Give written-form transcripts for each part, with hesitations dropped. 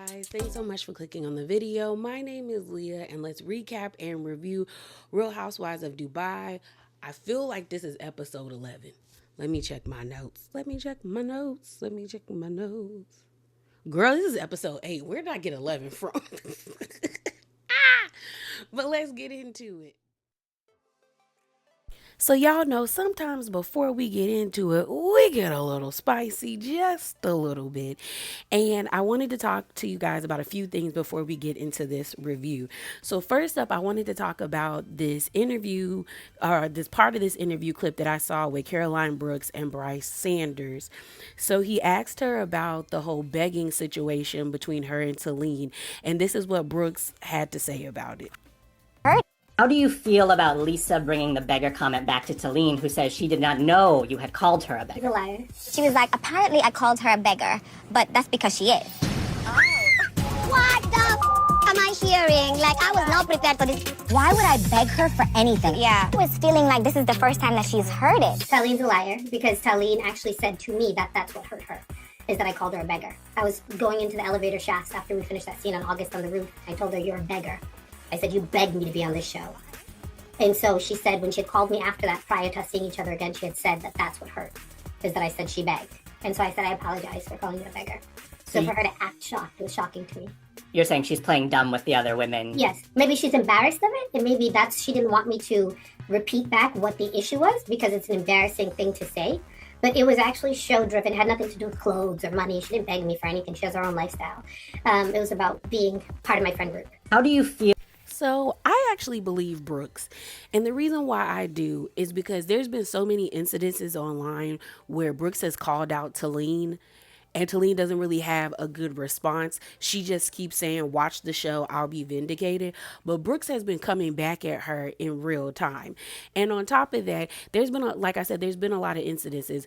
guys, thanks so much for clicking on the video. My name is Leah, and let's recap and review Real Housewives of Dubai. I feel like this is episode 11. Let me check my notes. Girl, this is episode 8. Where did I get 11 from? But let's get into it. So y'all know sometimes before we get into it, we get a little spicy, just a little bit. And I wanted to talk to you guys about a few things before we get into this review. So first up, I wanted to talk about this interview, or this part of this interview clip that I saw with Caroline Brooks and Bryce Sanders. So he asked her about the whole begging situation between her and Talene, and this is what Brooks had to say about it. How do you feel about Lisa bringing the beggar comment back to Talene, who says she did not know you had called her a beggar? She's a liar. She was like, apparently I called her a beggar, but that's because she is. Oh. What the am I hearing? Like, I was not prepared for this. Why would I beg her for anything? Yeah. I was feeling like this is the first time that she's heard it. Talene's a liar because Talene actually said to me that that's what hurt her, is that I called her a beggar. I was going into the elevator shafts after we finished that scene on August on the roof. I told her, you're a beggar. I said, you begged me to be on this show. And so she said when she had called me after that, prior to us seeing each other again, she had said that that's what hurt, is that I said she begged. And so I said, I apologize for calling you a beggar. So for her to act shocked was shocking to me. You're saying she's playing dumb with the other women? Yes. Maybe she's embarrassed of it, and maybe she didn't want me to repeat back what the issue was because it's an embarrassing thing to say. But it was actually show-driven. It had nothing to do with clothes or money. She didn't beg me for anything. She has her own lifestyle. It was about being part of my friend group. How do you feel? So I actually believe Brooks. And the reason why I do is because there's been so many incidences online where Brooks has called out Talene and Talene doesn't really have a good response. She just keeps saying, watch the show, I'll be vindicated. But Brooks has been coming back at her in real time. And on top of that, there's been, like I said, there's been a lot of incidences.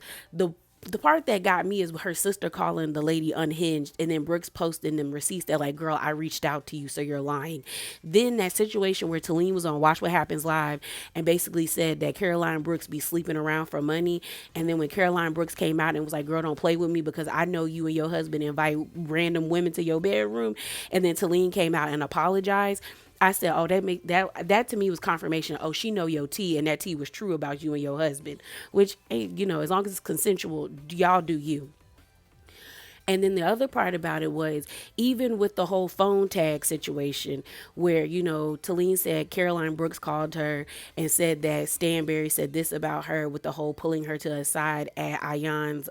The part that got me is her sister calling the lady unhinged, and then Brooks posting them receipts that like, girl, I reached out to you, so you're lying. Then that situation where Talene was on Watch What Happens Live and basically said that Caroline Brooks be sleeping around for money. And then when Caroline Brooks came out and was like, girl, don't play with me because I know you and your husband invite random women to your bedroom. And then Talene came out and apologized. I said, oh, that to me was confirmation. Oh, she know your tea, and that tea was true about you and your husband, which, hey, as long as it's consensual, y'all do you. And then the other part about it was, even with the whole phone tag situation where, Talene said Caroline Brooks called her and said that Stanberry said this about her with the whole pulling her to the side at Ayan's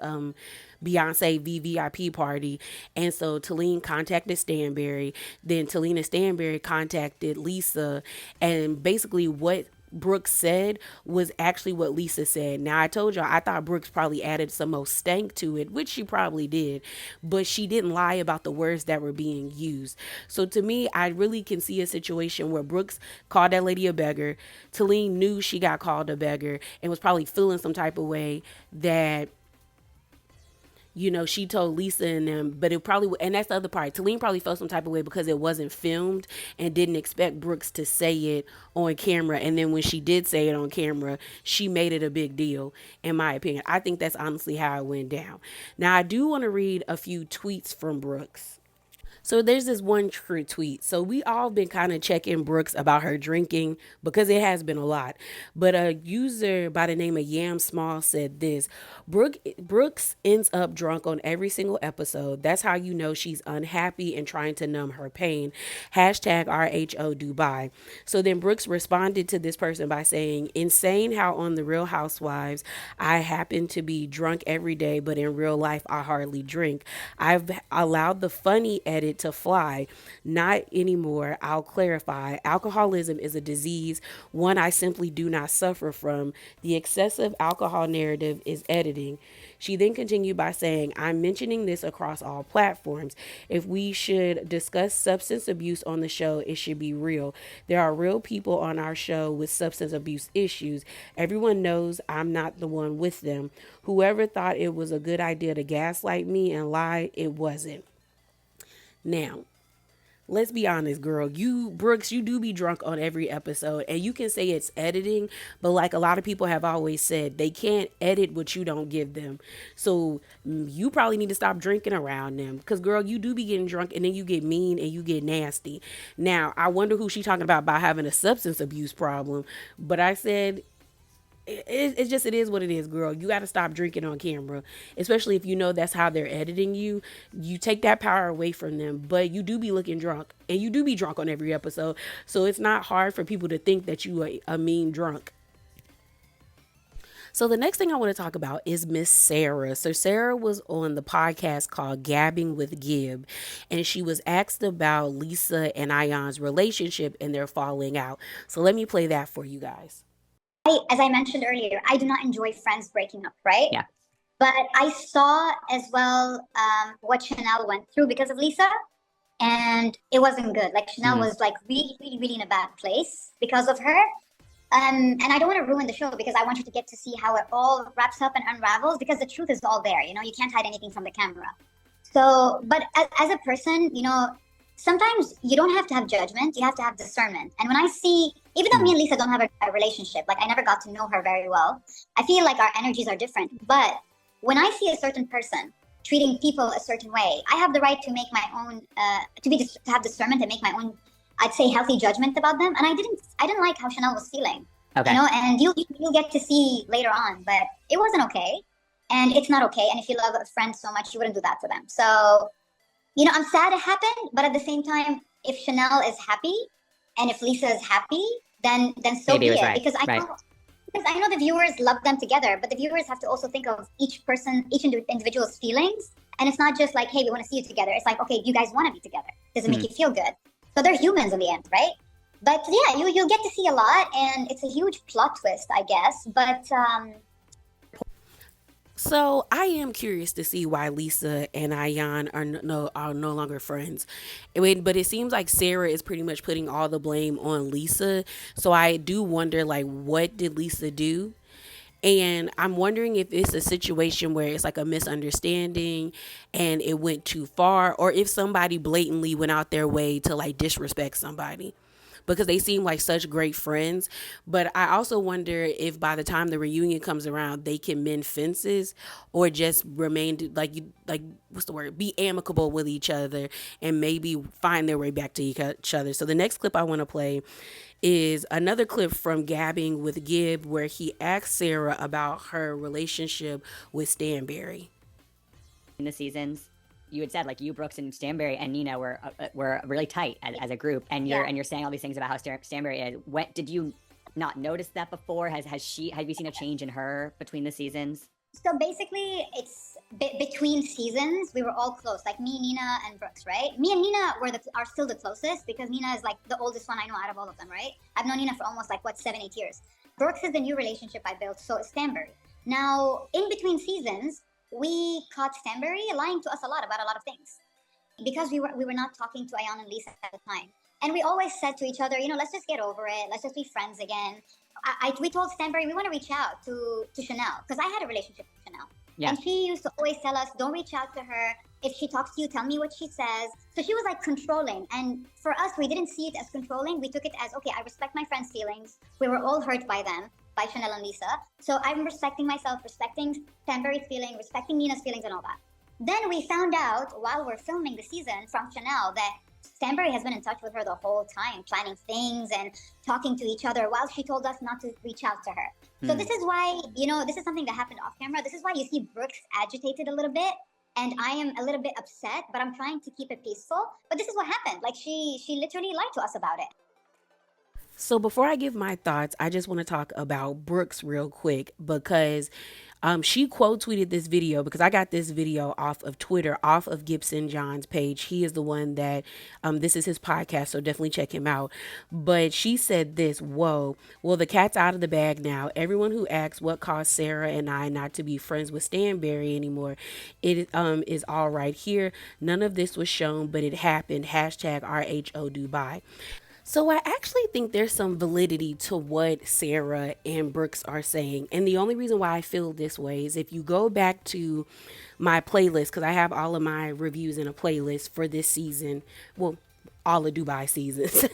Beyonce VVIP party. And so Talene contacted Stanberry. Then Talene and Stanberry contacted Lisa. And basically what Brooks said was actually what Lisa said. Now, I told y'all I thought Brooks probably added some more stank to it, which she probably did, but she didn't lie about the words that were being used. So to me, I really can see a situation where Brooks called that lady a beggar. Talene knew she got called a beggar and was probably feeling some type of way that she told Lisa and them, but it probably, and that's the other part. Talene probably felt some type of way because it wasn't filmed and didn't expect Brooks to say it on camera. And then when she did say it on camera, she made it a big deal, in my opinion. I think that's honestly how it went down. Now, I do want to read a few tweets from Brooks. So there's this one true tweet. So we all been kind of checking Brooks about her drinking because it has been a lot. But a user by the name of Yam Small said this: Brooks ends up drunk on every single episode. That's how you know she's unhappy and trying to numb her pain. Hashtag RHO Dubai. So then Brooks responded to this person by saying, insane how on the Real Housewives, I happen to be drunk every day, but in real life, I hardly drink. I've allowed the funny edit to fly. Not anymore. I'll clarify. Alcoholism is a disease, one I simply do not suffer from. The excessive alcohol narrative is editing. She then continued by saying, I'm mentioning this across all platforms. If we should discuss substance abuse on the show, it should be real. There are real people on our show with substance abuse issues. Everyone knows I'm not the one with them. Whoever thought it was a good idea to gaslight me and lie, it wasn't. Now, Let's be honest, girl. You, Brooks, you do be drunk on every episode, and you can say it's editing, but like a lot of people have always said, they can't edit what you don't give them. So you probably need to stop drinking around them, because girl, you do be getting drunk, and then you get mean and you get nasty. Now, I wonder who she talking about having a substance abuse problem, but I said it's just, it is what it is, girl. You got to stop drinking on camera, especially if you know that's how they're editing you. You take that power away from them, but you do be looking drunk, and you do be drunk on every episode, so it's not hard for people to think that you are a mean drunk. So the next thing I want to talk about is Miss Sarah. So Sarah was on the podcast called Gabbing with Gib, and she was asked about Lisa and Ayan's relationship and their falling out. So let me play that for you guys. As I mentioned earlier, I do not enjoy friends breaking up, right? Yeah. But I saw as well what Chanel went through because of Lisa, and it wasn't good. Like Chanel was like really, really, really in a bad place because of her. And I don't want to ruin the show because I want you to get to see how it all wraps up and unravels because the truth is all there. You know, you can't hide anything from the camera. So, but as a person, you know, sometimes you don't have to have judgment, you have to have discernment. And when I see, even though me and Lisa don't have a relationship, like I never got to know her very well, I feel like our energies are different. But when I see a certain person treating people a certain way, I have the right to make my own, to have discernment and make my own, I'd say, healthy judgment about them. And I didn't like how Chanel was feeling, Okay. you know, and you'll get to see later on, but it wasn't okay. And it's not okay. And if you love a friend so much, you wouldn't do that to them. So, you know, I'm sad it happened, but at the same time, if Chanel is happy and if Lisa is happy, then so Maybe be it was it. right. Because I know the viewers love them together, but the viewers have to also think of each individual's feelings. And it's not just like, hey, we want to see you together. It's like, okay, you guys want to be together. Does it make you feel good? So they're humans in the end, right? But yeah, you'll get to see a lot, and it's a huge plot twist, I guess. But So I am curious to see why Lisa and Ayan are no longer friends. But it seems like Sarah is pretty much putting all the blame on Lisa. So I do wonder, like, what did Lisa do? And I'm wondering if it's a situation where it's like a misunderstanding and it went too far, or if somebody blatantly went out their way to like disrespect somebody, because they seem like such great friends. But I also wonder if by the time the reunion comes around, they can mend fences or just remain like what's the word? Be amicable with each other and maybe find their way back to each other. So the next clip I want to play is another clip from Gabbing with Gib, where he asked Sarah about her relationship with Stanberry. In the seasons, you had said like you, Brooks, and Stanberry and Nina were really tight as a group, and you're saying all these things about how Stanberry is. What did you not notice that before? Have you seen a change in her between the seasons? so basically, it's between seasons, we were all close, like me, Nina, and Brooks, right? Me and Nina are still the closest because Nina is like the oldest one I know out of all of them, right? I've known Nina for almost 7-8 years. Brooks is the new relationship I built, so is Stanberry. Now, in between seasons, we caught Stanberry lying to us a lot about a lot of things because we were not talking to Ayan and Lisa at the time. And we always said to each other, you know, let's just get over it. Let's just be friends again. We told Stanberry we want to reach out to Chanel because I had a relationship with Chanel. Yeah. And she used to always tell us, don't reach out to her. If she talks to you, tell me what she says. So she was like controlling. And for us, we didn't see it as controlling. We took it as, okay, I respect my friend's feelings. We were all hurt by them, by Chanel and Lisa. So I'm respecting myself, respecting Stanberry's feeling, respecting Nina's feelings and all that. Then we found out while we're filming the season from Chanel that Stanberry has been in touch with her the whole time, planning things and talking to each other while she told us not to reach out to her. So this is why, you know, this is something that happened off camera. This is why you see Brooks agitated a little bit and I am a little bit upset, but I'm trying to keep it peaceful. But this is what happened. Like she literally lied to us about it. So before I give my thoughts, I just want to talk about Brooks real quick because she quote tweeted this video because I got this video off of Twitter, off of Gibson John's page. He is the one that, this is his podcast, so definitely check him out. But she said this, whoa, well, the cat's out of the bag now. Everyone who asks what caused Sarah and I not to be friends with Stanberry anymore, it is all right here. None of this was shown, but it happened. Hashtag RHO Dubai. So I actually think there's some validity to what Sarah and Brooks are saying. And the only reason why I feel this way is if you go back to my playlist, because I have all of my reviews in a playlist for this season. Well, all of Dubai seasons.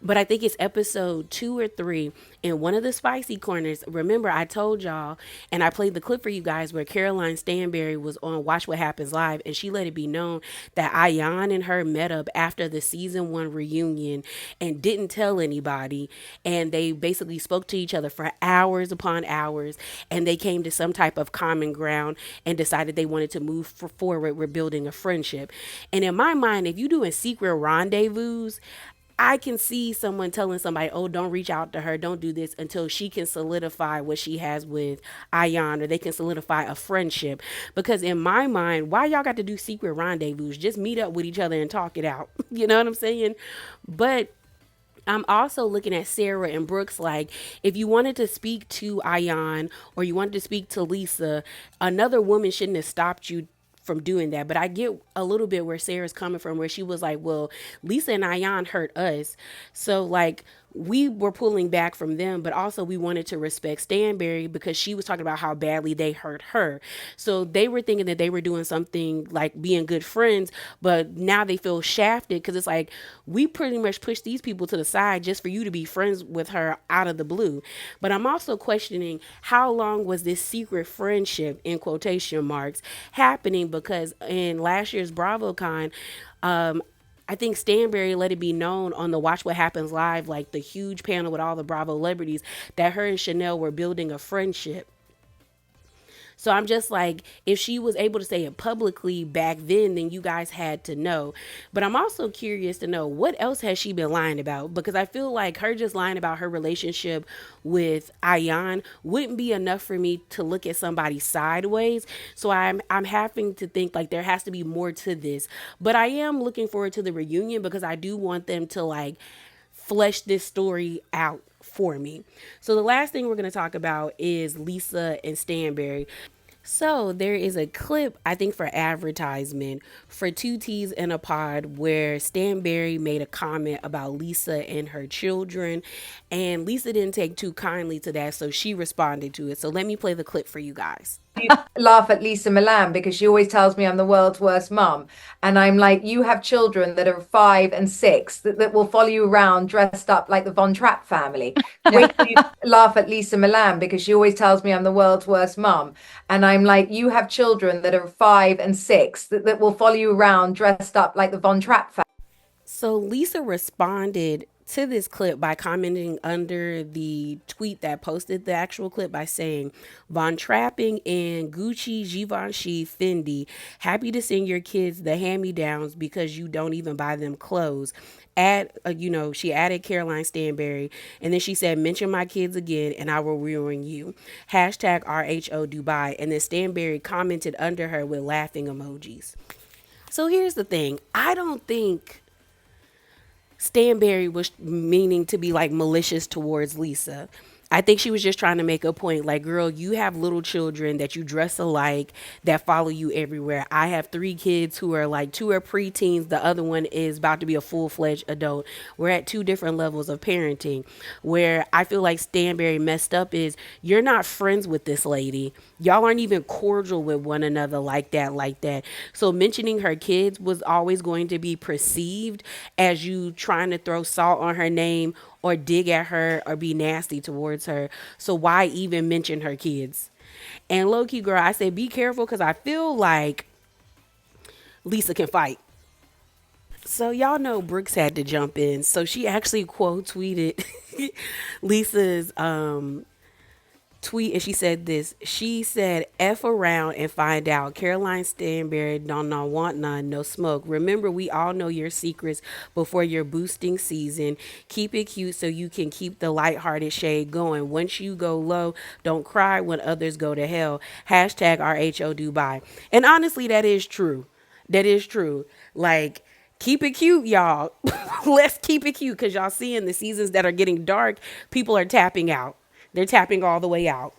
But I think it's episode 2 or 3 in one of the spicy corners. Remember, I told y'all, and I played the clip for you guys where Caroline Stanberry was on Watch What Happens Live, and she let it be known that Ayan and her met up after the season 1 reunion and didn't tell anybody. And they basically spoke to each other for hours upon hours, and they came to some type of common ground and decided they wanted to move forward with building a friendship. And in my mind, if you're doing secret rendezvous, I can see someone telling somebody, oh, don't reach out to her, don't do this until she can solidify what she has with Ayan, or they can solidify a friendship. Because in my mind, why y'all got to do secret rendezvous? Just meet up with each other and talk it out. You know what I'm saying? But I'm also looking at Sarah and Brooks like, if you wanted to speak to Ayan or you wanted to speak to Lisa, another woman shouldn't have stopped you from doing that. But I get a little bit where Sarah's coming from, where she was like, well, Lisa and Ayan hurt us. So like, we were pulling back from them, but also we wanted to respect Stanberry because she was talking about how badly they hurt her. So they were thinking that they were doing something like being good friends, but now they feel shafted because it's like, we pretty much pushed these people to the side just for you to be friends with her out of the blue. But I'm also questioning, how long was this secret friendship, in quotation marks, happening? Because in last year's BravoCon, I think Stanberry let it be known on the Watch What Happens Live, like the huge panel with all the Bravo celebrities, that her and Chanel were building a friendship. So I'm just like, if she was able to say it publicly back then you guys had to know. But I'm also curious to know, what else has she been lying about? Because I feel like her just lying about her relationship with Ayan wouldn't be enough for me to look at somebody sideways. So I'm having to think like there has to be more to this. But I am looking forward to the reunion because I do want them to like flesh this story out for me. So the last thing we're going to talk about is Lisa and Stanberry. So there is a clip, I think for advertisement, for Two Teas in a Pod, where Stanberry made a comment about Lisa and her children, and Lisa didn't take too kindly to that, so she responded to it. So let me play the clip for you guys. You laugh at Lisa Milan because she always tells me I'm the world's worst mum. And I'm like, you have children that are 5 and 6 that will follow you around dressed up like the Von Trapp family. Wait till you laugh at Lisa Milan because she always tells me I'm the world's worst mum. And I'm like, you have children that are 5 and 6 that will follow you around dressed up like the Von Trapp family. So Lisa responded to this clip by commenting under the tweet that posted the actual clip by saying, Von Trapping and Gucci, Givenchy, Fendi, happy to send your kids the hand-me-downs because you don't even buy them clothes. She added Caroline Stanberry, and then she said, mention my kids again and I will ruin you. Hashtag RHO Dubai. And then Stanberry commented under her with laughing emojis. So here's the thing. I don't think Stanberry was meaning to be like malicious towards Lisa. I think she was just trying to make a point like, girl, you have little children that you dress alike that follow you everywhere. I have 3 kids who are like, 2 are preteens. The other one is about to be a full-fledged adult. We're at 2 different levels of parenting. Where I feel like Stanberry messed up is, you're not friends with this lady. Y'all aren't even cordial with one another like that. So mentioning her kids was always going to be perceived as you trying to throw salt on her name or dig at her or be nasty towards her. So why even mention her kids? And low-key, girl, I say be careful because I feel like Lisa can fight. So y'all know Brooks had to jump in. So she actually quote tweeted Lisa's tweet, and she said this. She said, F around and find out. Caroline Stanberry don't want none, no smoke. Remember, we all know your secrets before your boosting season. Keep it cute so you can keep the lighthearted shade going. Once you go low, don't cry when others go to hell. Hashtag RHO Dubai. And honestly, that is true. Like, keep it cute, y'all. Let's keep it cute, because y'all seeing the seasons that are getting dark, people are tapping out. They're tapping all the way out.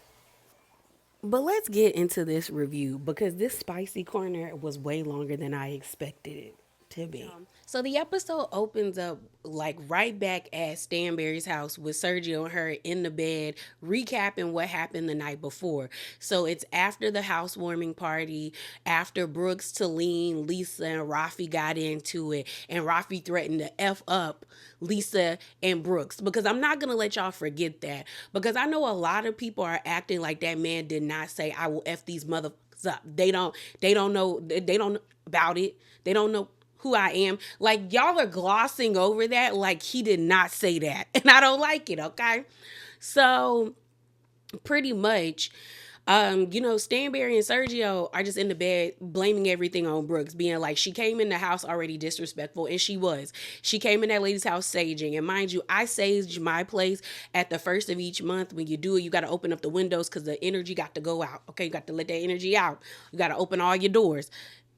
But let's get into this review because this spicy corner was way longer than I expected it to be. So the episode opens up like right back at Stanberry's house with Sergio and her in the bed, recapping what happened the night before. So it's after the housewarming party, after Brooks, Talene, Lisa, and Rafi got into it, and Rafi threatened to F up Lisa and Brooks. Because I'm not gonna let y'all forget that. Because I know a lot of people are acting like that man did not say, I will F these motherfuckers up. They don't know about it. They don't know who I am. Like, y'all are glossing over that like he did not say that. And I don't like it, okay? So, pretty much, Stanberry and Sergio are just in the bed blaming everything on Brooks, being like, she came in the house already disrespectful, and she was. She came in that lady's house saging, and mind you, I sage my place at the first of each month. When you do it, you got to open up the windows because the energy got to go out, okay? You got to let that energy out. You got to open all your doors.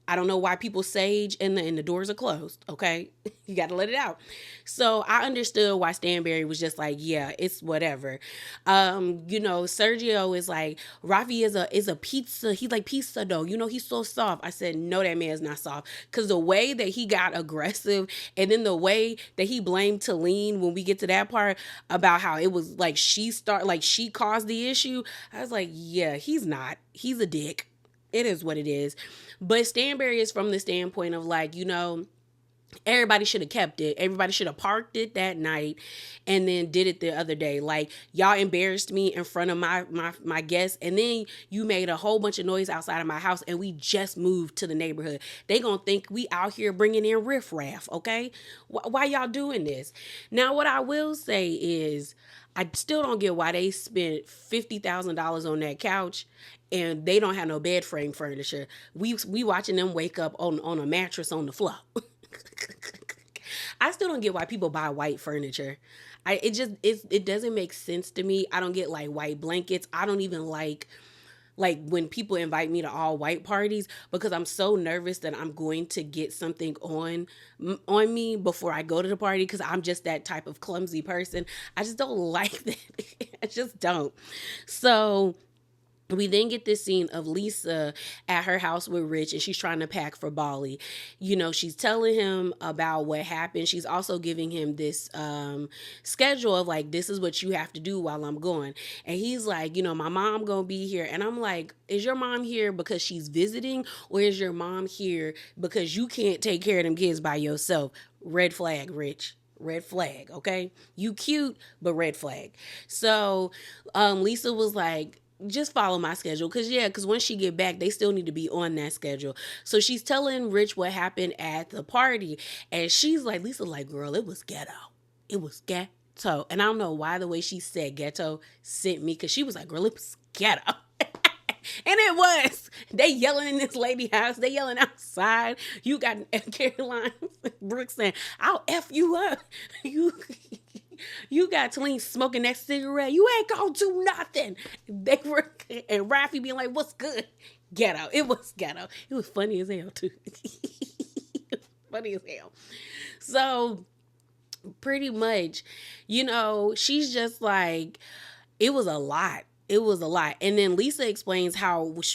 I don't know why people sage and the doors are closed, okay? You got to let it out. So I understood why Stanberry was just like, yeah, it's whatever. Sergio is like, Rafi is a pizza. He's like pizza dough. He's so soft. I said, no, that man's not soft. Because the way that he got aggressive, and then the way that he blamed Talene when we get to that part about how it was like she caused the issue. I was like, yeah, he's not. He's a dick. It is what it is. But Stanberry is from the standpoint of like, everybody should have kept it. Everybody should have parked it that night and then did it the other day. Like, y'all embarrassed me in front of my guests, and then you made a whole bunch of noise outside of my house, and we just moved to the neighborhood. They gonna think we out here bringing in riffraff, okay? Why y'all doing this? Now, what I will say is, I still don't get why they spent $50,000 on that couch and they don't have no bed frame furniture. We watching them wake up on a mattress on the floor. I still don't get why people buy white furniture. It doesn't make sense to me. I don't get like white blankets. I don't even like when people invite me to all white parties, because I'm so nervous that I'm going to get something on me before I go to the party, because I'm just that type of clumsy person. I just don't like that. I just don't. So we then get this scene of Lisa at her house with Rich, and she's trying to pack for Bali. She's telling him about what happened. She's also giving him this schedule of like, this is what you have to do while I'm going. And he's like, my mom gonna be here. And I'm like, is your mom here because she's visiting, or is your mom here because you can't take care of them kids by yourself? Red flag, Rich. Red flag, okay? You cute, but red flag. So Lisa was like, just follow my schedule. Because when she get back, they still need to be on that schedule. So she's telling Rich what happened at the party. And she's like, Lisa like, girl, it was ghetto. It was ghetto. And I don't know why the way she said ghetto sent me. Because she was like, girl, it was ghetto. And it was. They yelling in this lady house. They yelling outside. You got Caroline Brooks saying, I'll F you up. You got Talene smoking that cigarette. You ain't gonna do nothing. They were, and Rafi being like, what's good? Ghetto. It was ghetto. It was funny as hell, too. Funny as hell. So, pretty much, she's just like, it was a lot. It was a lot. And then Lisa explains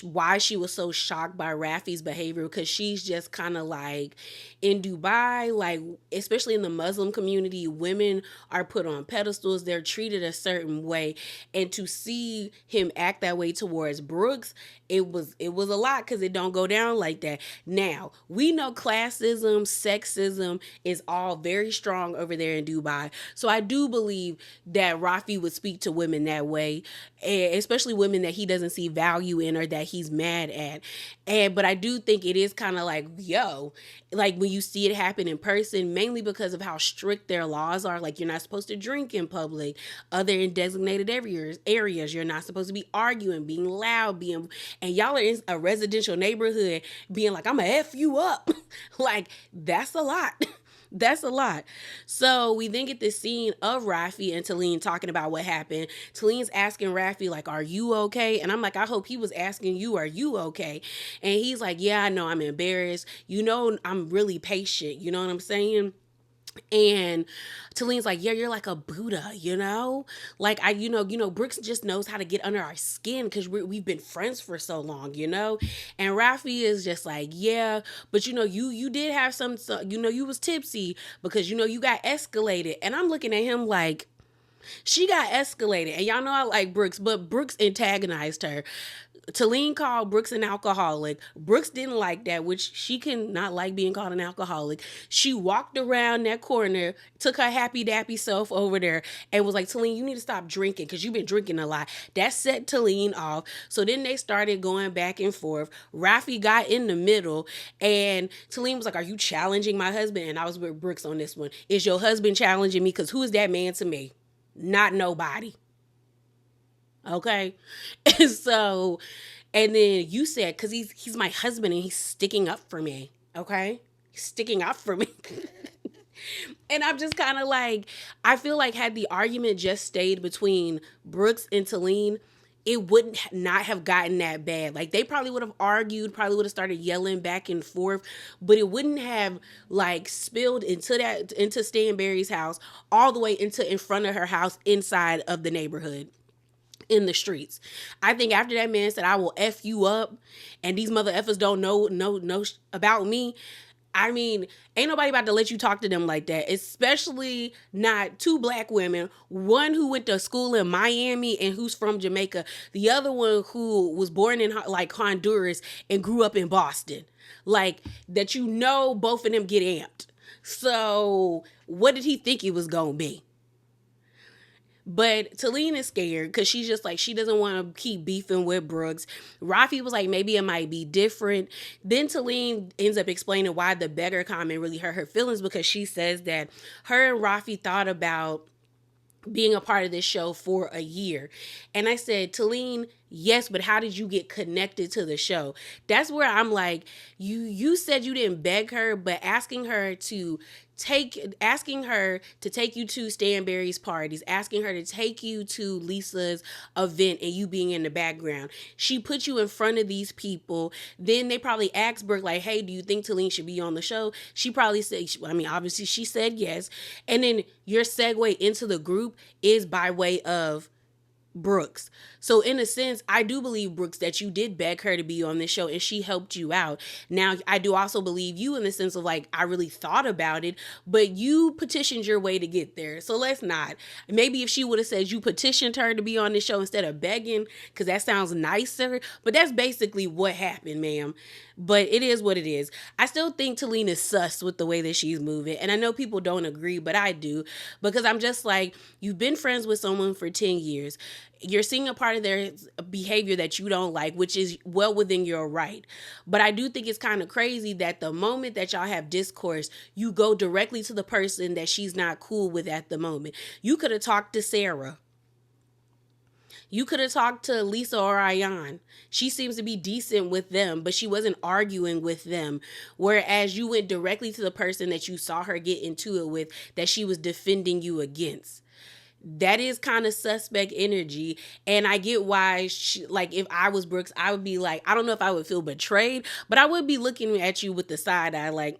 why she was so shocked by Rafi's behavior, because she's just kind of like, in Dubai, like, especially in the Muslim community, women are put on pedestals. They're treated a certain way. And to see him act that way towards Brooks, it was a lot, because it don't go down like that. Now, we know classism, sexism is all very strong over there in Dubai. So I do believe that Rafi would speak to women that way, especially women that he doesn't see value in or that he's mad at. But I do think it is kind of like, like when you see it happen in person, mainly because of how strict their laws are. Like, you're not supposed to drink in public other in designated areas. You're not supposed to be arguing, being loud, and y'all are in a residential neighborhood being like, I'm gonna F you up. Like, that's a lot. That's a lot. So we then get this scene of Rafi and Talene talking about what happened. Talene's asking Rafi, like, are you okay? And I'm like, I hope he was asking you, are you okay? And he's like, yeah, I know I'm embarrassed. I'm really patient. You know what I'm saying? And Talene's like, yeah, you're like a Buddha, like Brooks just knows how to get under our skin because we've been friends for so long, and Rafi is just like, yeah, but you did have some, you was tipsy because you got escalated. And I'm looking at him like, she got escalated. And y'all know I like Brooks, but Brooks antagonized her. Talene called Brooks an alcoholic. Brooks didn't like that, which she can not like being called an alcoholic. She walked around that corner, took her happy dappy self over there, and was like, Talene, you need to stop drinking because you've been drinking a lot. That set Talene off. So then they started going back and forth. Rafi got in the middle, and Talene was like, are you challenging my husband? And I was with Brooks on this one. Is your husband challenging me? Because who is that man to me? Not nobody. Okay. And so, and then you said, because he's my husband and he's sticking up for me. Okay. He's sticking up for me. And I'm just kind of like, I feel like had the argument just stayed between Brooks and Talene, it wouldn't not have gotten that bad. Like they probably would have argued, probably would have started yelling back and forth, but it wouldn't have like spilled into Stanberry's house all the way into in front of her house inside of the neighborhood. In the streets. I think after that man said, I will F you up and these mother effers don't know about me. I mean, ain't nobody about to let you talk to them like that, especially not two black women, one who went to school in Miami and who's from Jamaica, the other one who was born in like Honduras and grew up in Boston. Like that, both of them get amped. So what did he think it was gonna be? But Talene is scared because she's just like, she doesn't want to keep beefing with Brooks. Rafi was like, maybe it might be different. Then Talene ends up explaining why the beggar comment really hurt her feelings, because she says that her and Rafi thought about being a part of this show for a year. And I said, Talene, yes, but how did you get connected to the show? That's where I'm like, you said you didn't beg her, but asking her to take you to Stanberry's parties, asking her to take you to Lisa's event and you being in the background. She put you in front of these people. Then they probably asked Brooke like, hey, do you think Talene should be on the show? She probably said, obviously she said yes. And then your segue into the group is by way of Brooks. So in a sense, I do believe, Brooks, that you did beg her to be on this show and she helped you out. Now, I do also believe you in the sense of like, I really thought about it, but you petitioned your way to get there. So let's not. Maybe if she would have said you petitioned her to be on this show instead of begging, because that sounds nicer, but that's basically what happened, ma'am. But it is what it is. I still think Talene is sus with the way that she's moving. And I know people don't agree, but I do. Because I'm just like, you've been friends with someone for 10 years. You're seeing a part of their behavior that you don't like, which is well within your right. But I do think it's kind of crazy that the moment that y'all have discourse, you go directly to the person that she's not cool with at the moment. You could have talked to Sarah. You could have talked to Lisa or Ayan. She seems to be decent with them, but she wasn't arguing with them. Whereas you went directly to the person that you saw her get into it with, that she was defending you against. That is kind of suspect energy. And I get why, like, if I was Brooks, I would be like, I don't know if I would feel betrayed, but I would be looking at you with the side eye like,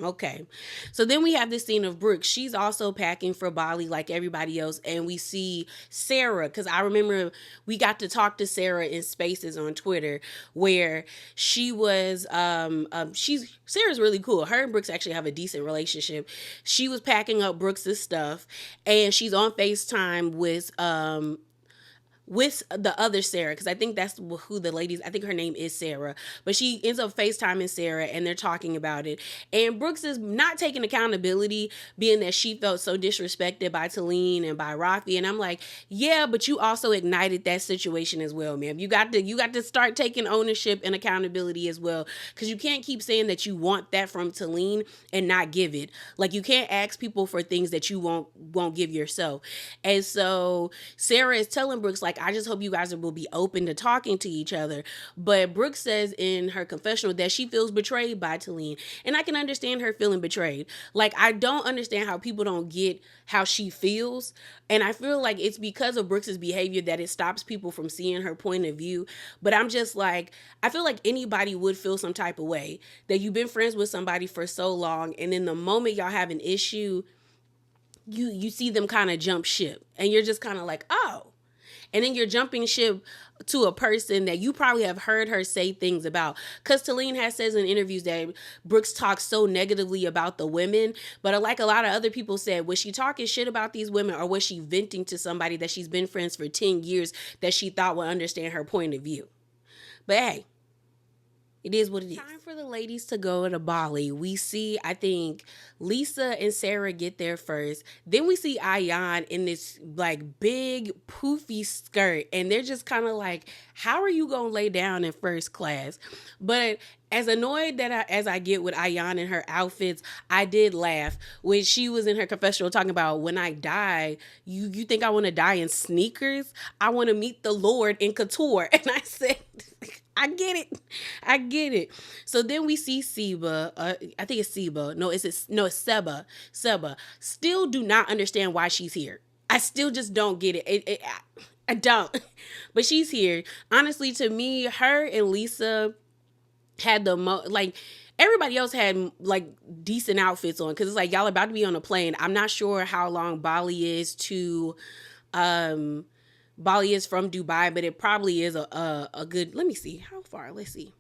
okay. So then we have this scene of Brooke. She's also packing for Bali like everybody else. And we see Sarah, because I remember we got to talk to Sarah in Spaces on Twitter, where she was, Sarah's really cool. Her and Brooks actually have a decent relationship. She was packing up Brooks's stuff and she's on FaceTime with the other Sarah, because I think that's who the ladies, I think her name is Sarah, but she ends up FaceTiming Sarah and they're talking about it. And Brooks is not taking accountability, being that she felt so disrespected by Talene and by Rafi. And I'm like, yeah, but you also ignited that situation as well, ma'am. You got to start taking ownership and accountability as well, because you can't keep saying that you want that from Talene and not give it. Like, you can't ask people for things that you won't give yourself. And so Sarah is telling Brooks, like, like, I just hope you guys will be open to talking to each other. But Brooke says in her confessional that she feels betrayed by Talene. And I can understand her feeling betrayed. Like, I don't understand how people don't get how she feels. And I feel like it's because of Brooke's behavior that it stops people from seeing her point of view. But I'm just like, I feel like anybody would feel some type of way that you've been friends with somebody for so long, and then the moment y'all have an issue, you see them kind of jump ship, and you're just kind of like, oh. And then you're jumping ship to a person that you probably have heard her say things about. Because Talene has says in interviews that Brooks talks so negatively about the women. But like a lot of other people said, was she talking shit about these women, or was she venting to somebody that she's been friends for 10 years that she thought would understand her point of view? But hey, it is what it is. Time for the ladies to go to Bali. We see, I think, Lisa and Sarah get there first. Then we see Ayan in this like big poofy skirt. And they're just kind of like, how are you going to lay down in first class? But as annoyed as I get with Ayan and her outfits, I did laugh when she was in her confessional talking about, when I die, you think I want to die in sneakers? I want to meet the Lord in couture. And I said, I get it. So then we see Seba. I think it's Seba. No, it's Seba. Still do not understand why she's here. I still just don't get it. I don't. But she's here. Honestly, to me, her and Lisa had the most, like, everybody else had like decent outfits on, because it's like, y'all about to be on a plane. I'm not sure how long Bali is from Dubai, but it probably is a good, let me see how far. Let's see.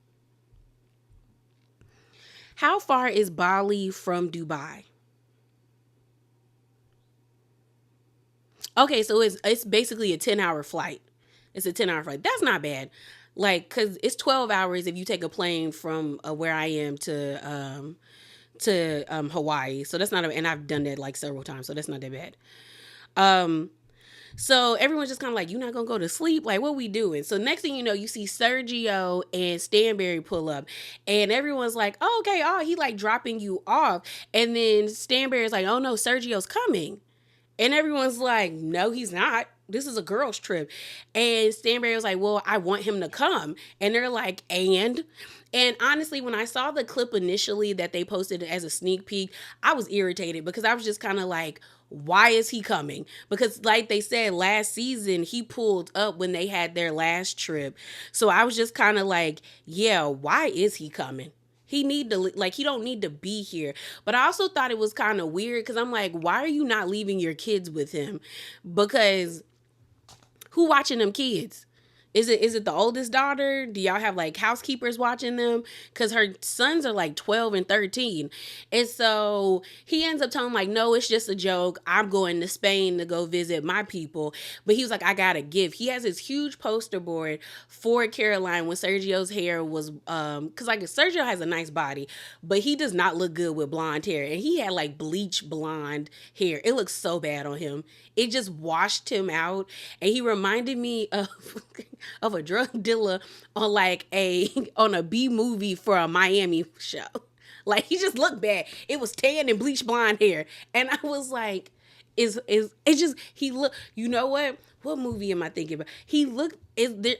How far is Bali from Dubai? Okay, so it's basically a 10-hour flight. It's a 10-hour flight. That's not bad. Like, cause it's 12 hours if you take a plane from where I am to Hawaii. So that's not, and I've done that like several times. So that's not that bad. So everyone's just kind of like, you're not going to go to sleep? Like, what we doing? So next thing you know, you see Sergio and Stanberry pull up. And everyone's like, oh, okay, he like dropping you off. And then Stanberry's like, oh no, Sergio's coming. And everyone's like, no, he's not. This is a girls' trip. And Stanberry was like, well, I want him to come. And they're like, and honestly, when I saw the clip initially that they posted as a sneak peek, I was irritated, because I was just kind of like, why is he coming? Because like they said, last season, he pulled up when they had their last trip. So I was just kind of like, yeah, why is he coming? He don't need to be here. But I also thought it was kind of weird, because I'm like, why are you not leaving your kids with him? Because who watching them kids? Is it the oldest daughter? Do y'all have like housekeepers watching them? Because her sons are like 12 and 13. And so he ends up telling him like, no, it's just a joke. I'm going to Spain to go visit my people. But he was like, I got a gift. He has this huge poster board for Caroline when Sergio's hair was, because like Sergio has a nice body, but he does not look good with blonde hair. And he had like bleach blonde hair. It looks so bad on him. It just washed him out. And he reminded me of a drug dealer on a B movie for a Miami show. Like, he just looked bad. It was tan and bleach blonde hair. And I was like, he looked, you know what movie am I thinking about?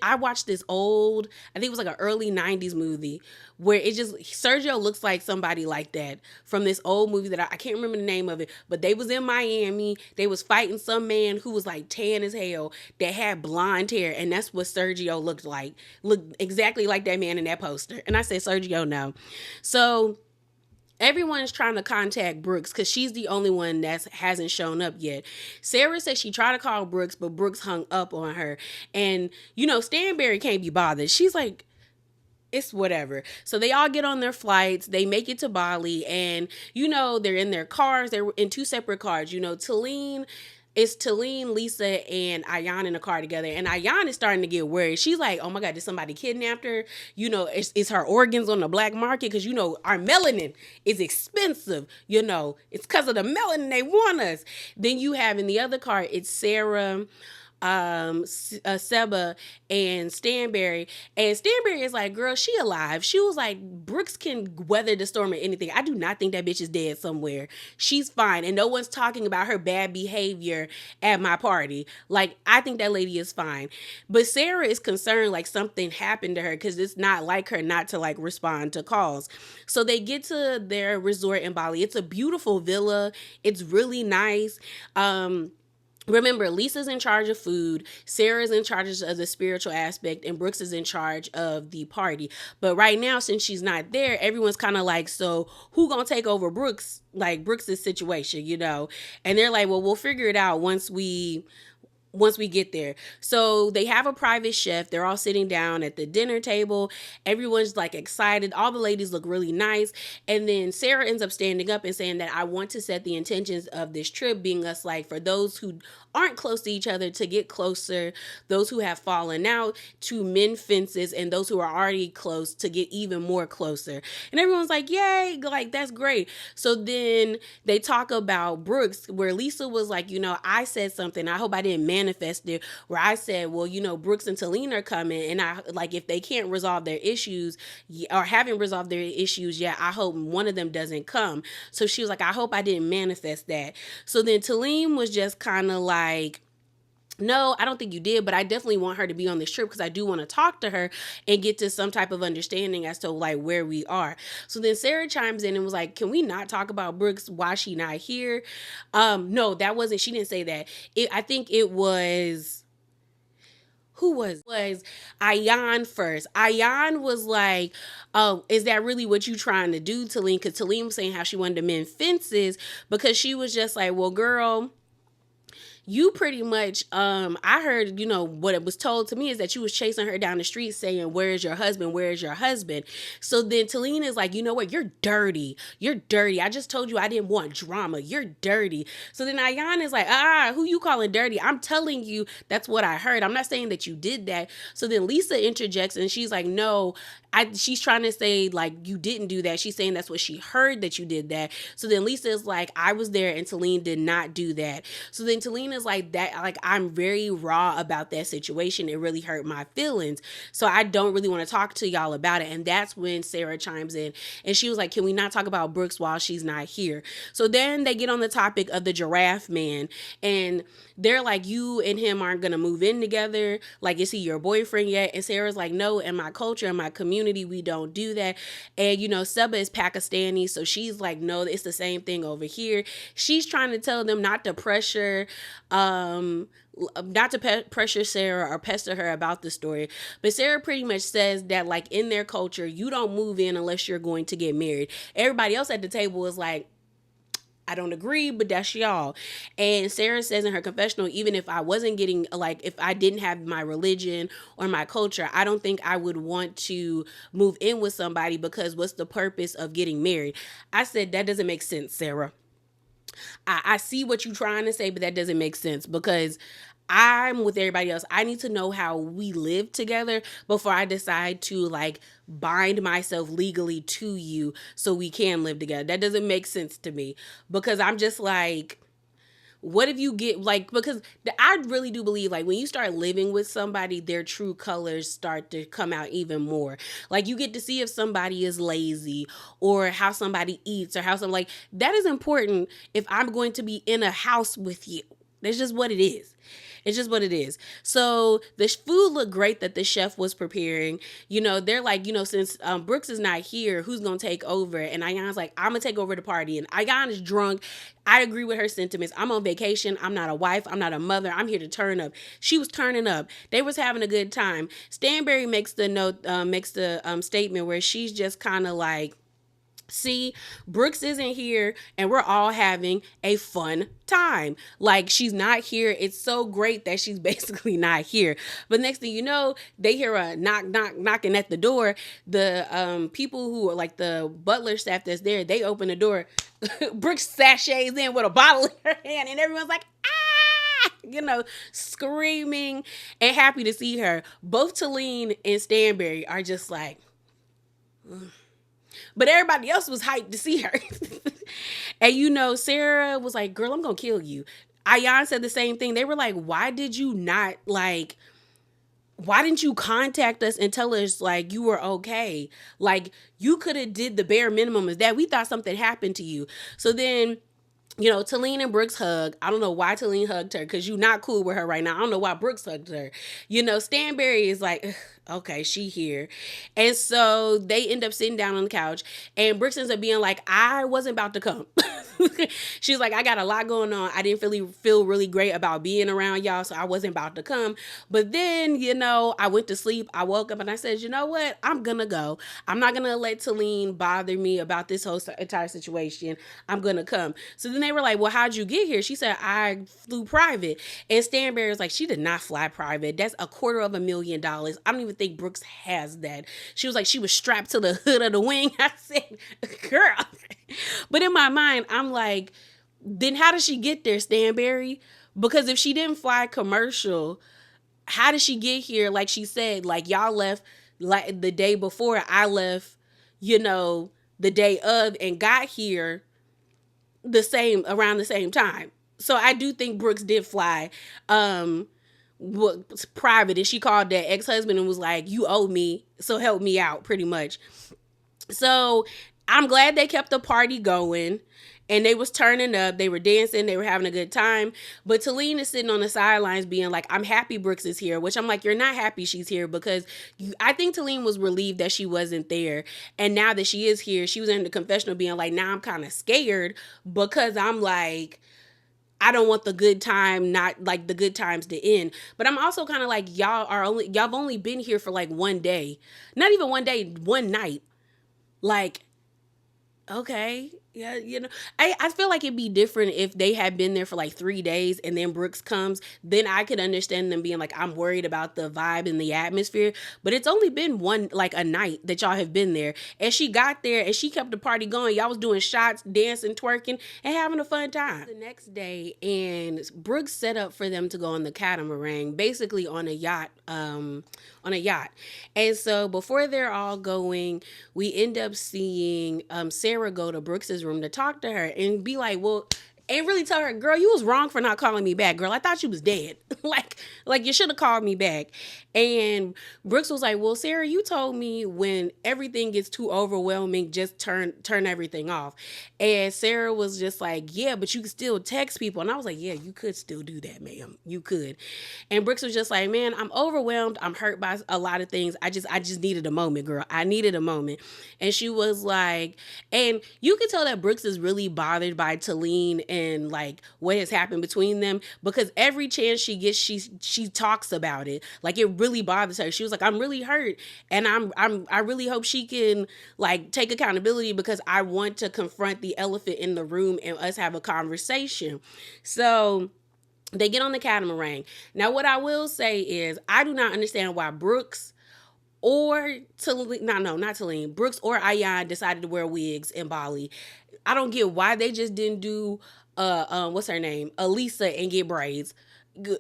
I watched this old, I think it was like an early 90s movie where Sergio looks like somebody like that from this old movie that I can't remember the name of it, but they was in Miami. They was fighting some man who was like tan as hell that had blonde hair, and that's what Sergio looked like. Looked exactly like that man in that poster. And I said, Sergio, no. So everyone's trying to contact Brooks because she's the only one that hasn't shown up yet. Sarah said she tried to call Brooks, but Brooks hung up on her. And, Stanberry can't be bothered. She's like, it's whatever. So they all get on their flights. They make it to Bali. And, they're in their cars. They're in two separate cars. Talene, Lisa, and Ayan in a car together. And Ayan is starting to get worried. She's like, oh my God, did somebody kidnap her? It's her organs on the black market? Because, our melanin is expensive. It's because of the melanin they want us. Then you have in the other car, it's Sarah, Seba and Stanberry. And Stanberry is like, girl, she alive. She was like, Brooks can weather the storm or anything. I do not think that bitch is dead somewhere. She's fine. And no one's talking about her bad behavior at my party. Like, I think that lady is fine. But Sarah is concerned like something happened to her because it's not like her not to like respond to calls. So they get to their resort in Bali. It's a beautiful villa. It's really nice. Remember, Lisa's in charge of food, Sarah's in charge of the spiritual aspect, and Brooks is in charge of the party. But right now, since she's not there, everyone's kind of like, so who gonna take over Brooks, like Brooks's situation, you know? And they're like, well, we'll figure it out once we get there. So they have a private chef. They're all sitting down at the dinner table. Everyone's like excited. All the ladies look really nice. And then Sarah ends up standing up and saying that I want to set the intentions of this trip being us like for those who aren't close to each other to get closer, those who have fallen out to mend fences, and those who are already close to get even more closer. And everyone's like, yay, like that's great. So then they talk about Brooks, where Lisa was like, you know, I said something. I hope I didn't manifest it. Where I said, well, you know, Brooks and Talene are coming, and I like if they can't resolve their issues or haven't resolved their issues yet, I hope one of them doesn't come. So she was like, I hope I didn't manifest that. So then Talene was just kind of like, no, I don't think you did, but I definitely want her to be on this trip because I do want to talk to her and get to some type of understanding as to like where we are. So then Sarah chimes in and was like, can we not talk about Brooks? Why she not here? No, that wasn't, she didn't say that. I think it was, who was Ayan first. Ayan was like, oh, is that really what you trying to do, Talene? Because Talene was saying how she wanted to mend fences because she was just like, well, girl, you pretty much, I heard, you know, what it was told to me is that you was chasing her down the street saying, where's your husband? Where's your husband? So then Talene is like, you know what? You're dirty. You're dirty. I just told you I didn't want drama. You're dirty. So then Ayan is like, who you calling dirty? I'm telling you that's what I heard. I'm not saying that you did that. So then Lisa interjects and she's like, no, she's trying to say like you didn't do that. She's saying that's what she heard that you did that. So then Lisa is like, I was there and Talene did not do that. So then Talene is like that, like I'm very raw about that situation. It really hurt my feelings. So I don't really want to talk to y'all about it. And that's when Sarah chimes in and she was like, can we not talk about Brooks while she's not here? So then they get on the topic of the giraffe man and they're like, you and him aren't gonna move in together. Like, is he your boyfriend yet? And Sarah's like, no, in my culture, in my community, we don't do that. And, you know, Seba is Pakistani. So she's like, no, it's the same thing over here. She's trying to tell them not to pressure, pressure Sarah or pester her about the story. But Sarah pretty much says that, like, in their culture, you don't move in unless you're going to get married. Everybody else at the table is like, I don't agree, but that's y'all. And Sarah says in her confessional, even if I wasn't getting, like, if I didn't have my religion or my culture, I don't think I would want to move in with somebody because what's the purpose of getting married? I said, that doesn't make sense, Sarah. I see what you're trying to say, but that doesn't make sense because I'm with everybody else. I need to know how we live together before I decide to like bind myself legally to you so we can live together. That doesn't make sense to me because I'm just like, what if you get like, because I really do believe like when you start living with somebody, their true colors start to come out even more. Like you get to see if somebody is lazy or how somebody eats or how some like that is important if I'm going to be in a house with you. That's just what it is. It's just what it is. So the food looked great that the chef was preparing. You know, they're like, you know, since Brooks is not here, who's going to take over? And Ayan's like, I'm going to take over the party. And Ayan is drunk. I agree with her sentiments. I'm on vacation. I'm not a wife. I'm not a mother. I'm here to turn up. She was turning up. They was having a good time. Stanberry makes the statement where she's just kind of like, see, Brooks isn't here and we're all having a fun time. Like she's not here. It's so great that she's basically not here. But next thing you know, they hear a knocking at the door. The people who are like the butler staff that's there, they open the door. Brooks sachets in with a bottle in her hand and everyone's like, ah, you know, screaming and happy to see her. Both Talene and Stanberry are just like, but everybody else was hyped to see her. And, you know, Sarah was like, girl, I'm going to kill you. Ayan said the same thing. They were like, why didn't you contact us and tell us like you were okay? Like you could have did the bare minimum is that we thought something happened to you. So then, Talene and Brooks hug. I don't know why Talene hugged her because you're not cool with her right now. I don't know why Brooks hugged her. Stanberry is like, okay, she here. And so they end up sitting down on the couch and Brooks ends up being like, I wasn't about to come. She's like, I got a lot going on. I didn't feel really great about being around y'all, so I wasn't about to come. But then, I went to sleep. I woke up and I said, you know what? I'm going to go. I'm not going to let Talene bother me about this whole entire situation. I'm going to come. So then they were like, well, how'd you get here? She said, I flew private. And Stanberry was like, she did not fly private. That's $250,000. I don't even think Brooks has that. She was like, she was strapped to the hood of the wing. I said, girl. But in my mind, I'm like, then how did she get there, Stanberry? Because if she didn't fly commercial, how did she get here? Like she said, like y'all left like the day before, I left, the day of and got here around the same time. So I do think Brooks did fly private, and she called that ex-husband and was like, you owe me, so help me out, pretty much. So I'm glad they kept the party going and they was turning up. They were dancing. They were having a good time. But Talene is sitting on the sidelines being like, I'm happy Brooks is here, which I'm like, you're not happy she's here because I think Talene was relieved that she wasn't there. And now that she is here, she was in the confessional being like, now I'm kind of scared because I'm like, I don't want the good time, not like the good times to end. But I'm also kind of like, y'all have only been here for like one day, not even one day, one night. Like, okay, yeah, I feel like it'd be different if they had been there for like 3 days and then Brooks comes. Then I could understand them being like, I'm worried about the vibe and the atmosphere. But it's only been a night that y'all have been there. And she got there and she kept the party going. Y'all was doing shots, dancing, twerking, and having a fun time. The next day, and Brooks set up for them to go on the catamaran, basically on a yacht. And so before they're all going, we end up seeing Sarah go to Brooks's room to talk to her and be like, well, and really tell her, girl, you was wrong for not calling me back, girl. I thought you was dead. like you should have called me back. And Brooks was like, well, Sarah, you told me when everything gets too overwhelming, just turn everything off. And Sarah was just like, yeah, but you can still text people. And I was like, yeah, you could still do that, ma'am. You could. And Brooks was just like, man, I'm overwhelmed. I'm hurt by a lot of things. I just needed a moment, girl. I needed a moment. And she was like, and you could tell that Brooks is really bothered by Talene and like what has happened between them, because every chance she gets, she talks about it. Like it really bothers her. She was like, I'm really hurt, and I really hope she can like take accountability because I want to confront the elephant in the room and us have a conversation. So they get on the catamaran. Now, what I will say is I do not understand why Brooks or Talene, not Talene, Brooks or Ayan decided to wear wigs in Bali. I don't get why they just didn't do what's her name? Elisa, and get braids.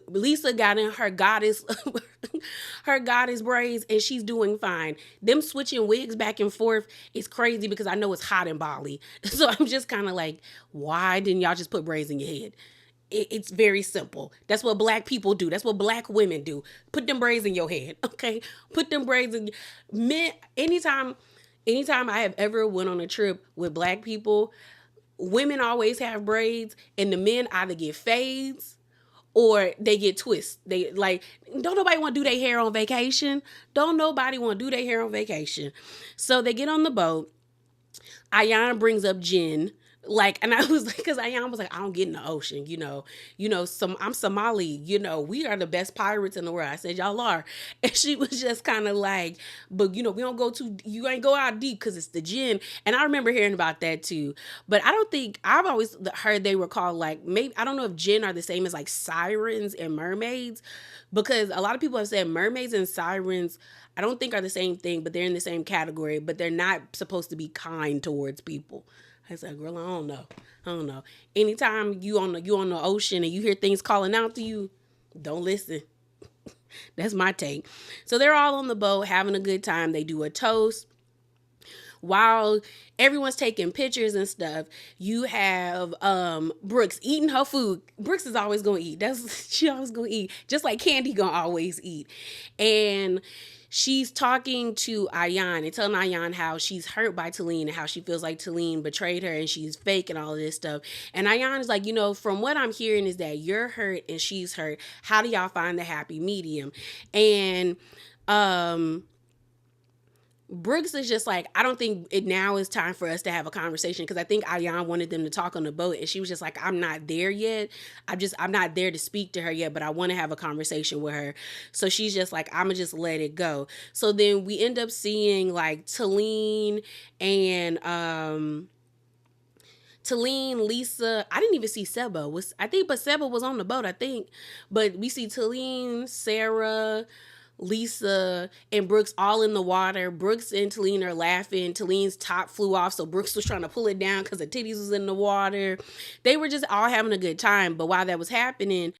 Lisa got in her goddess braids and she's doing fine. Them switching wigs back and forth is crazy because I know it's hot in Bali. So I'm just kind of like, why didn't y'all just put braids in your head? It's very simple. That's what black people do. That's what black women do. Put them braids in your head, okay? Put them braids in men. Anytime I have ever went on a trip with black people, women always have braids and the men either get fades or they get twists. They like, don't nobody want to do their hair on vacation. So they get on the boat. Ayan brings up gin. Like, and I was like, because Ayan was like, I don't get in the ocean, I'm Somali, we are the best pirates in the world. I said, y'all are. And she was just kind of like, but we don't go you ain't go out deep because it's the gin. And I remember hearing about that too. But I've always heard they were called like, maybe, I don't know if gin are the same as like sirens and mermaids, because a lot of people have said mermaids and sirens, I don't think are the same thing, but they're in the same category, but they're not supposed to be kind towards people. I said, girl, I don't know. Anytime you on the ocean and you hear things calling out to you, don't listen. That's my take. So they're all on the boat having a good time. They do a toast. while everyone's taking pictures and stuff, you have Brooks eating her food. Brooks is always gonna eat. She always gonna eat, just like Candy gonna always eat. And she's talking to Ayan and telling Ayan how she's hurt by Talene and how she feels like Talene betrayed her and she's fake and all of this stuff. And Ayan is like, from what I'm hearing is that you're hurt and she's hurt. How do y'all find the happy medium? And Brooks is just like, I don't think it now is time for us to have a conversation, because I think Ayan wanted them to talk on the boat and she was just like, I'm not there yet. I'm not there to speak to her yet, but I want to have a conversation with her. So she's just like, I'm gonna just let it go. So then we end up seeing like Talene and Talene, Lisa. I didn't even see Seba. But Seba was on the boat, I think. But we see Talene, Sarah, Lisa, and Brooks all in the water. Brooks and Talene are laughing. Talene's top flew off, so Brooks was trying to pull it down because the titties was in the water. They were just all having a good time. But while that was happening,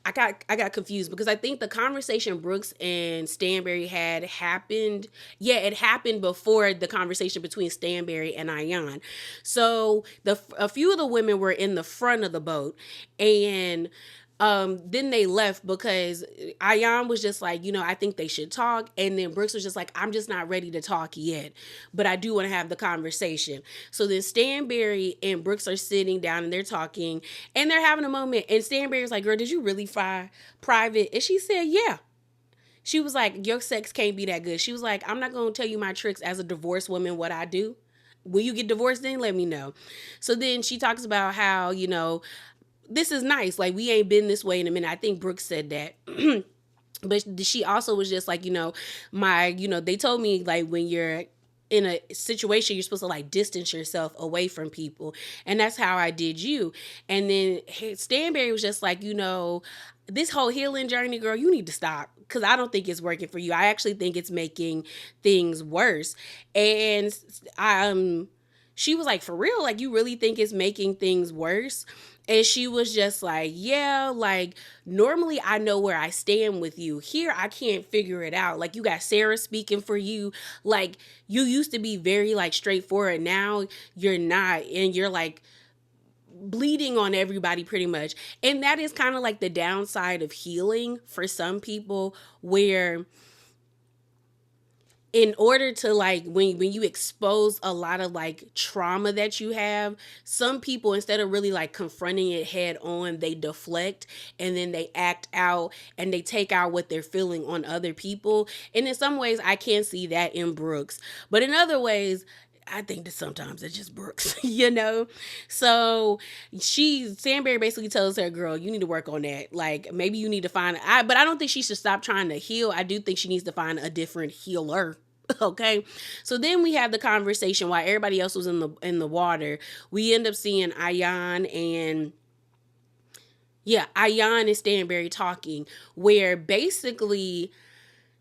I got confused, because I think the conversation Brooks and Stanberry had happened. Yeah, it happened before the conversation between Stanberry and Ayan. So a few of the women were in the front of the boat, and then they left because Ayan was just like, I think they should talk. And then Brooks was just like, I'm just not ready to talk yet, but I do want to have the conversation. So then Stanberry and Brooks are sitting down and they're talking and they're having a moment. And Stanberry's like, girl, did you really fly private? And she said, yeah. She was like, your sex can't be that good. She was like, I'm not going to tell you my tricks as a divorced woman, what I do. When you get divorced, then let me know. So then she talks about how, this is nice. Like, we ain't been this way in a minute. I think Brooke said that. But she also was just like, they told me, like, when you're in a situation, you're supposed to, like, distance yourself away from people. And that's how I did you. And then Stanberry was just like, this whole healing journey, girl, you need to stop, because I don't think it's working for you. I actually think it's making things worse. And she was like, for real? Like, you really think it's making things worse? And she was just like, yeah, like, normally I know where I stand with you. Here, I can't figure it out. Like, you got Sarah speaking for you. Like, you used to be very, like, straightforward. Now you're not. And you're, like, bleeding on everybody pretty much. And that is kind of like the downside of healing for some people, where in order to, like, when you expose a lot of, like, trauma that you have, some people, instead of really, like, confronting it head on, they deflect and then they act out and they take out what they're feeling on other people. And in some ways, I can see that in Brooks. But in other ways, I think that sometimes it's just Brooks, So Stanberry basically tells her, girl, you need to work on that. Like, maybe you need to but I don't think she should stop trying to heal. I do think she needs to find a different healer. Okay. So then we have the conversation while everybody else was in the water. We end up seeing Ayan and Stanberry talking, where basically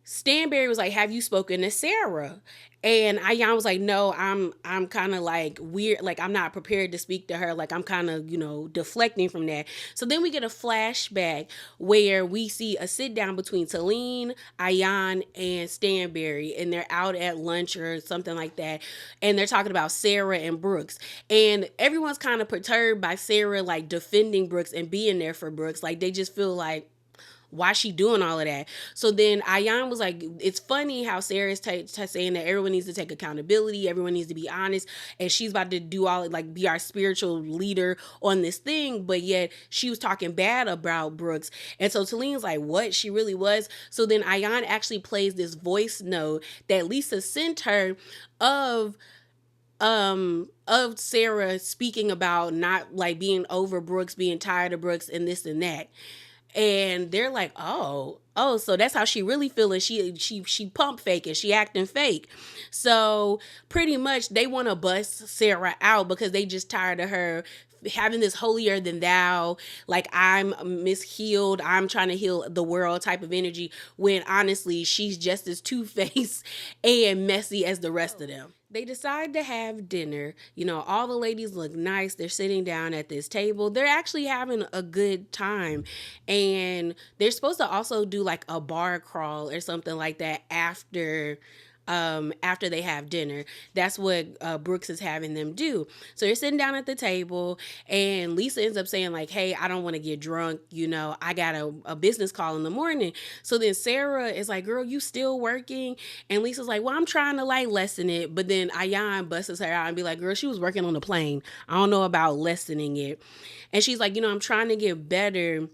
Stanberry was like, have you spoken to Sarah? And Ayan was like, no, I'm kind of like weird. Like, I'm not prepared to speak to her. Like, I'm kind of, deflecting from that. So then we get a flashback where we see a sit down between Talene, Ayan, and Stanberry. And they're out at lunch or something like that. And they're talking about Sarah and Brooks. And everyone's kind of perturbed by Sarah, like, defending Brooks and being there for Brooks. Like, they just feel like, why she doing all of that? So then Ayan was like, it's funny how Sarah's saying that everyone needs to take accountability, everyone needs to be honest, and she's about to do all, like, be our spiritual leader on this thing, but yet she was talking bad about Brooks. And so Talene's like, what? She really was? So then Ayan actually plays this voice note that Lisa sent her of Sarah speaking about not, like, being over Brooks, being tired of Brooks, and this and that. And they're like, oh, so that's how she really feeling. She pump faking, she acting fake. So pretty much they want to bust Sarah out because they just tired of her having this holier than thou, like, I'm mishealed, I'm trying to heal the world type of energy, when honestly she's just as two-faced and messy as the rest of them. They decide to have dinner. All the ladies look nice. They're sitting down at this table. They're actually having a good time. And they're supposed to also do, like, a bar crawl or something like that after after they have dinner. That's what Brooks is having them do. So they're sitting down at the table, and Lisa ends up saying like, hey, I don't want to get drunk. I got a business call in the morning. So then Sarah is like, girl, you still working? And Lisa's like, well, I'm trying to like lessen it. But then Ayan busts her out and be like, girl, she was working on the plane. I don't know about lessening it. And she's like, I'm trying to get better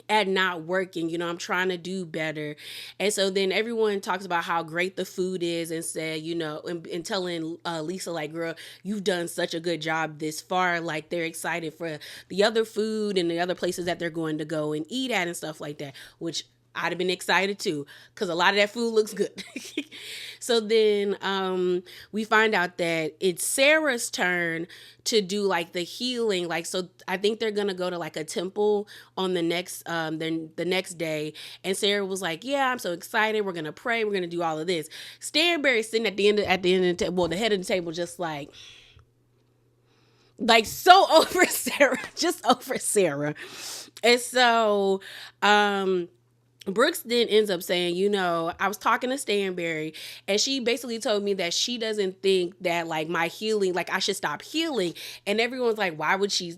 at not working. I'm trying to do better. And so then everyone talks about how great the food is and said, and telling Lisa like, girl, you've done such a good job this far. Like, they're excited for the other food and the other places that they're going to go and eat at and stuff like that, which I'd have been excited too, because a lot of that food looks good. So then we find out that it's Sarah's turn to do like the healing. Like, so I think they're gonna go to like a temple on the next the next day. And Sarah was like, yeah, I'm so excited. We're gonna pray. We're gonna do all of this. Stanberry's sitting at the end of the table, well, the head of the table, just like so over Sarah, just over Sarah. And so Brooks then ends up saying, I was talking to Stanberry, and she basically told me that she doesn't think that like my healing, like I should stop healing. And everyone's like, why would you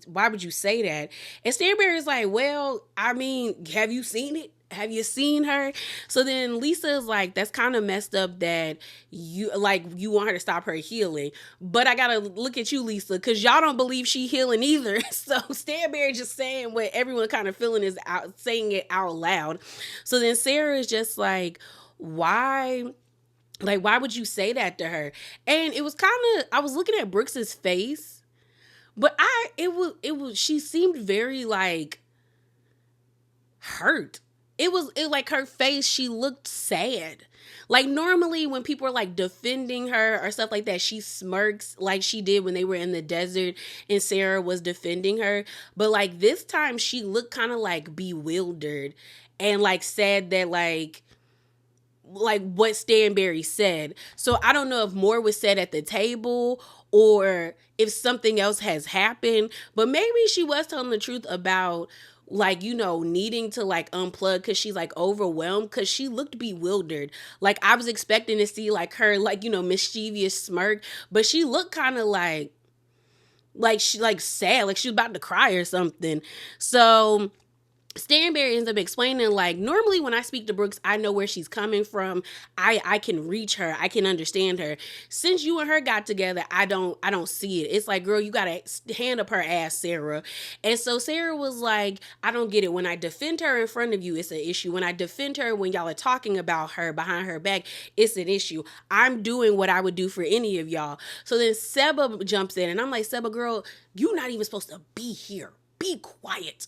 say that? And Stanberry's like, well, I mean, have you seen it? Have you seen her? So then Lisa is like, that's kind of messed up that you want her to stop her healing. But I gotta look at you, Lisa, because y'all don't believe she healing either. So Stanberry just saying what everyone kind of feeling is out, saying it out loud. So then Sarah is just like, why would you say that to her? And it was I was looking at Brooks's face, but she seemed very like hurt. It like her face, she looked sad. Like normally when people are like defending her or stuff like that, she smirks like she did when they were in the desert and Sarah was defending her. But like this time she looked kind of like bewildered and like said that like what Stanberry said. So I don't know if more was said at the table or if something else has happened, but maybe she was telling the truth about like, needing to like unplug because she's like overwhelmed, because she looked bewildered. Like I was expecting to see like her like, mischievous smirk, but she looked kind of like she like sad, like she was about to cry or something. So Stanberry ends up explaining like, normally when I speak to Brooks, I know where she's coming from. I can reach her. I can understand her. Since you and her got together, I don't see it. It's like, girl, you gotta hand up her ass, Sarah. And so Sarah was like, I don't get it. When I defend her in front of you, it's an issue. When I defend her when y'all are talking about her behind her back, it's an issue. I'm doing what I would do for any of y'all. So then Seba jumps in and I'm like, Seba, girl, you're not even supposed to be here. Be quiet.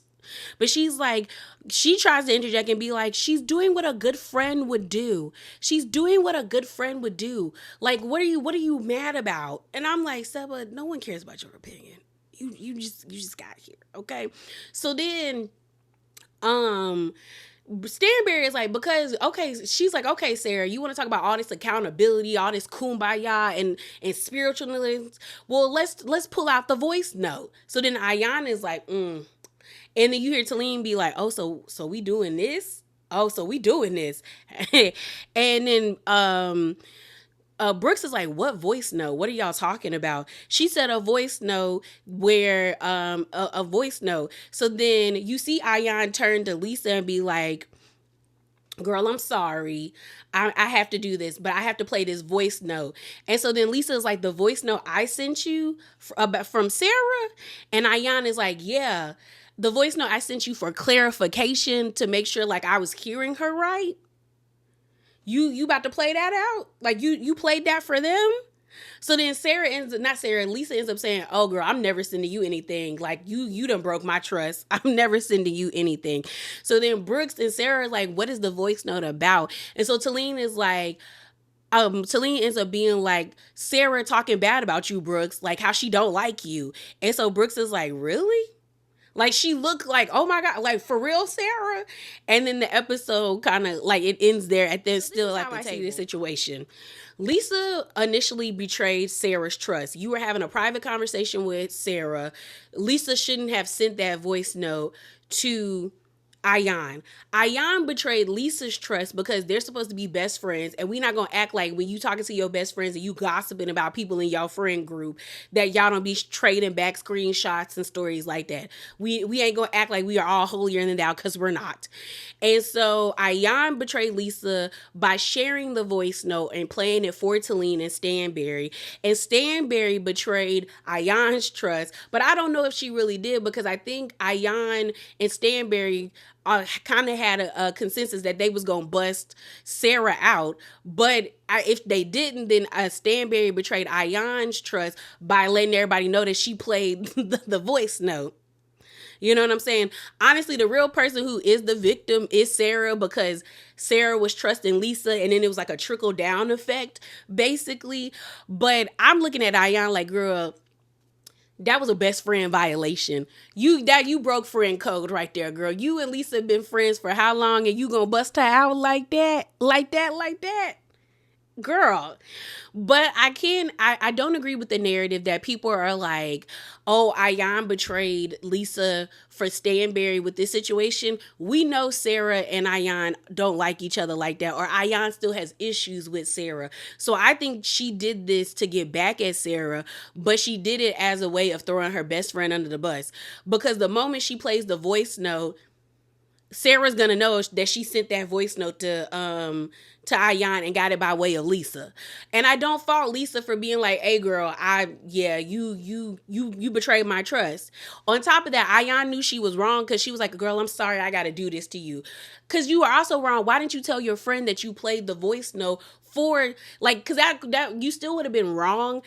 But she's like, she tries to interject and be like, she's doing what a good friend would do. She's doing what a good friend would do. Like, what are you mad about? And I'm like, Seba, no one cares about your opinion. You just got here, okay? So then, Stanberry is like, because, okay, she's like, okay, Sarah, you want to talk about all this accountability, all this kumbaya and spiritualism? Well, let's pull out the voice note. So then Ayana is like, And then you hear Talene be like, oh, so we doing this? Oh, so we doing this. And then Brooks is like, what voice note? What are y'all talking about? She said a voice note where, a voice note. So then you see Ayan turn to Lisa and be like, girl, I'm sorry. I have to do this, but I have to play this voice note. And so then Lisa is like, the voice note I sent you from Sarah? And Ayan is like, yeah. The voice note I sent you for clarification to make sure like I was hearing her right. You about to play that out? Like you played that for them? So then Lisa ends up saying, oh girl, I'm never sending you anything. Like you done broke my trust. I'm never sending you anything. So then Brooks and Sarah are like, what is the voice note about? And so Talene is like, Talene ends up being like, Sarah talking bad about you, Brooks, like how she don't like you. And so Brooks is like, really? Like she looked like, oh my God, like for real, Sarah? And then the episode kind of like it ends there at this still at the table. See the situation. Lisa initially betrayed Sarah's trust. You were having a private conversation with Sarah. Lisa shouldn't have sent that voice note to Ayan. Ayan betrayed Lisa's trust because they're supposed to be best friends, and we not gonna act like when you talking to your best friends and you gossiping about people in your friend group that y'all don't be trading back screenshots and stories like that. We ain't gonna act like we are all holier than thou because we're not. And so Ayan betrayed Lisa by sharing the voice note and playing it for Talene and Stanberry. And Stanberry betrayed Ayan's trust, but I don't know if she really did because I think Ayan and Stanberry kind of had a consensus that they was gonna bust Sarah out, but if they didn't, then Stanberry betrayed Ayan's trust by letting everybody know that she played the voice note. You know what I'm saying? Honestly, the real person who is the victim is Sarah because Sarah was trusting Lisa and then it was like a trickle down effect, basically. But I'm looking at Ayan like, girl, that was a best friend violation. You broke friend code right there, girl. You and Lisa have been friends for how long and you gonna bust her out like that? Like that? Girl. But I don't agree with the narrative that people are like, oh, Ayan betrayed Lisa for Stanberry with this situation. We know Sarah and Ayan don't like each other like that, or Ayan still has issues with Sarah. So I think she did this to get back at Sarah, but she did it as a way of throwing her best friend under the bus. Because the moment she plays the voice note, Sarah's gonna know that she sent that voice note to Ayan and got it by way of Lisa. And I don't fault Lisa for being like, hey girl, you betrayed my trust. On top of that, Ayan knew she was wrong because she was like, girl, I'm sorry I gotta do this to you. Cause you are also wrong. Why didn't you tell your friend that you played the voice note for, like, cause that you still would have been wrong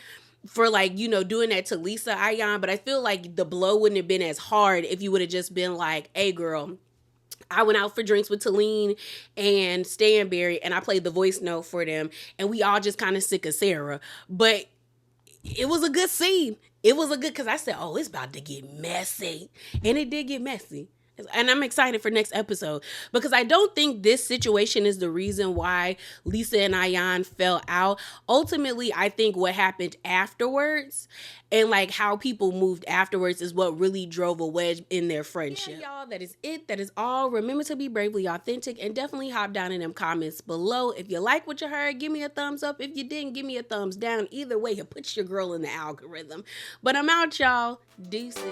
for, like, you know, doing that to Lisa, Ayan, but I feel like the blow wouldn't have been as hard if you would have just been like, hey girl, I went out for drinks with Talene and Stanberry and I played the voice note for them and we all just kind of sick of Sarah. But it was a good scene. It was a good, because I said, oh, it's about to get messy. And it did get messy. And I'm excited for next episode because I don't think this situation is the reason why Lisa and Ayan fell out. Ultimately, I think what happened afterwards and like how people moved afterwards is what really drove a wedge in their friendship. Yeah, y'all, that is it. That is all. Remember to be bravely authentic and definitely hop down in them comments below. If you like what you heard, give me a thumbs up. If you didn't, give me a thumbs down. Either way, it puts your girl in the algorithm. But I'm out, y'all. Deuces.